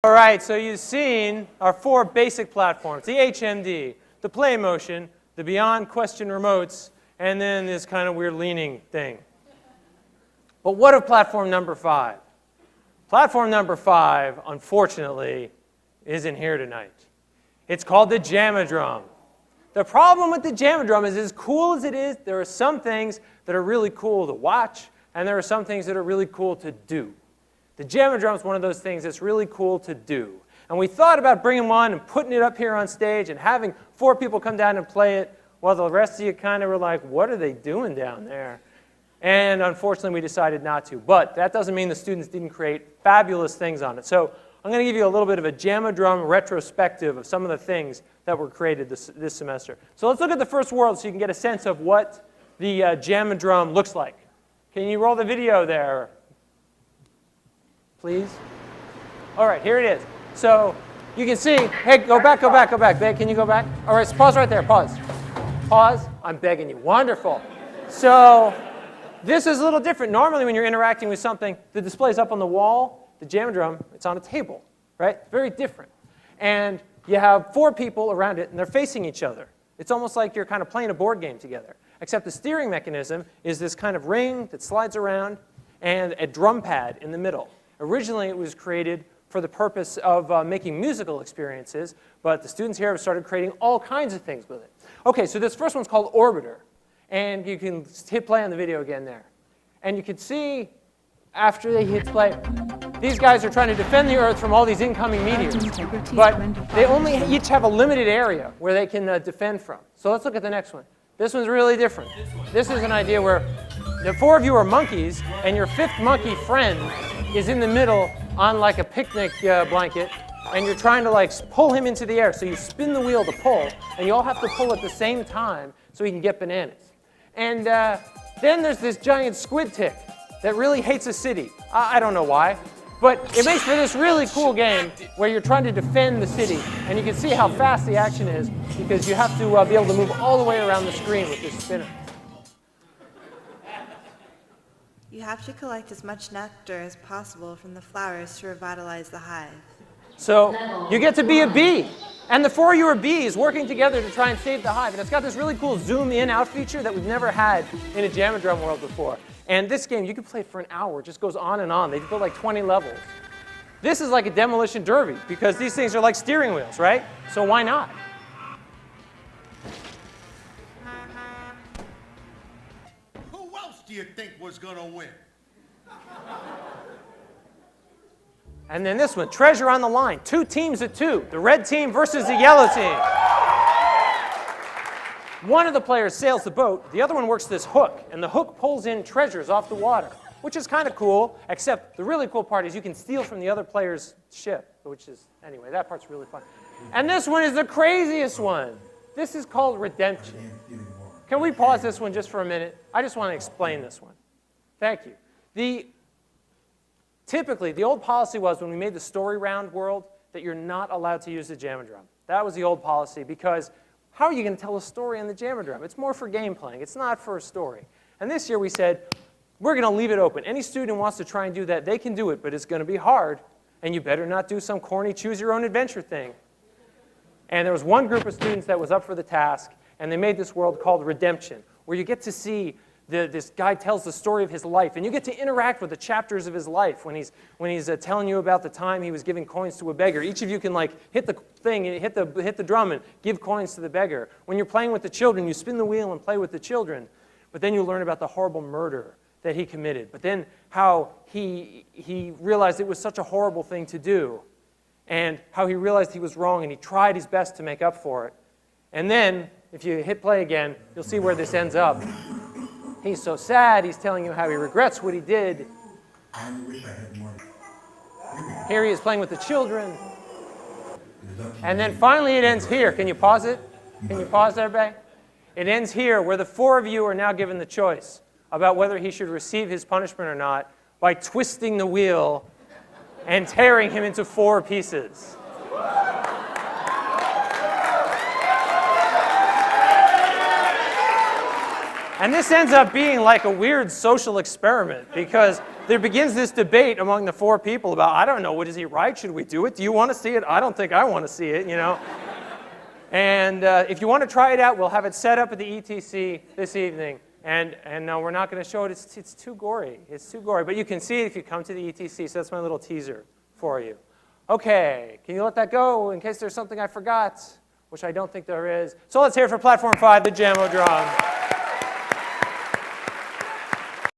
All right, so you've seen our 4 basic platforms, the HMD, the Play Motion, the Beyond Question remotes, and then this kind of weird leaning thing. But what of platform number 5? Platform number 5, unfortunately, isn't here tonight. It's called the Jamadrum. The problem with the Jamadrum is, as cool as it is, there are some things that are really cool to watch, and there are some things that are really cool to do. The Jamadrum is one of those things that's really cool to do. And we thought about bringing one and putting it up here on stage and having 4 people come down and play it, while the rest of you kind of were like, what are they doing down there? And unfortunately, we decided not to. But that doesn't mean the students didn't create fabulous things on it. So I'm going to give you a little bit of a Jamadrum retrospective of some of the things that were created this semester. So let's look at the first world so you can get a sense of what the Jamadrum looks like. Can you roll the video there, please? All right, here it is. So you can see, hey, go back. Babe, can you go back? All right, so pause right there, pause. Pause, I'm begging you, wonderful. So this is a little different. Normally when you're interacting with something, the display's up on the wall, the Jamadrum, it's on a table, right? Very different. And you have 4 people around it and they're facing each other. It's almost like you're kind of playing a board game together, except the steering mechanism is this kind of ring that slides around and a drum pad in the middle. Originally, it was created for the purpose of making musical experiences, but the students here have started creating all kinds of things with it. Okay, so this first one's called Orbiter, and you can hit play on the video again there. And you can see, after they hit play, these guys are trying to defend the Earth from all these incoming meteors, but they only each have a limited area where they can defend from. So let's look at the next one. This one's really different. This is an idea where the 4 of you are monkeys, and your 5th monkey friend is in the middle on like a picnic blanket, and you're trying to like pull him into the air. So you spin the wheel to pull, and you all have to pull at the same time so he can get bananas. And then there's this giant squid tick that really hates a city. I don't know why, but it makes for this really cool game where you're trying to defend the city, and you can see how fast the action is because you have to be able to move all the way around the screen with this spinner. You have to collect as much nectar as possible from the flowers to revitalize the hive. So you get to be a bee. And the 4 of you are bees working together to try and save the hive. And it's got this really cool zoom in out feature that we've never had in a Jamadrum world before. And this game, you can play it for an hour. It just goes on and on. They built like 20 levels. This is like a demolition derby because these things are like steering wheels, right? So why not? Who else do you think was gonna win? And then this one, Treasure on the Line. 2 teams of 2. The red team versus the yellow team. One of the players sails the boat. The other one works this hook. And the hook pulls in treasures off the water, which is kind of cool, except the really cool part is you can steal from the other player's ship, which is, anyway, that part's really fun. And this one is the craziest one. This is called Redemption. Can we pause this one just for a minute? I just want to explain this one. Thank you. Typically, the old policy was when we made the story round world that you're not allowed to use the Jamadrum. That was the old policy because how are you going to tell a story on the Jamadrum? It's more for game playing. It's not for a story. And this year we said, we're going to leave it open. Any student who wants to try and do that, they can do it, but it's going to be hard. And you better not do some corny choose-your-own-adventure thing. And there was one group of students that was up for the task, and they made this world called Redemption, where you get to see this guy tells the story of his life, and you get to interact with the chapters of his life when he's telling you about the time he was giving coins to a beggar. Each of you can like hit the thing, hit the drum, and give coins to the beggar. When you're playing with the children, you spin the wheel and play with the children, but then you learn about the horrible murder that he committed, but then how he realized it was such a horrible thing to do, and how he realized he was wrong, and he tried his best to make up for it. And then, if you hit play again, you'll see where this ends up. He's so sad, he's telling you how he regrets what he did. Here he is playing with the children. And then finally it ends here. Can you pause it? Can you pause there, Bay? It ends here where the 4 of you are now given the choice about whether he should receive his punishment or not by twisting the wheel and tearing him into 4 pieces. And this ends up being like a weird social experiment because there begins this debate among the 4 people about, I don't know, what is he right? Should we do it? Do you want to see it? I don't think I want to see it, you know. And if you want to try it out, we'll have it set up at the ETC this evening. And no, we're not going to show it. It's too gory. It's too gory. But you can see it if you come to the ETC. So that's my little teaser for you. OK, can you let that go in case there's something I forgot, which I don't think there is. So let's hear it for Platform 5, the Jammo drum.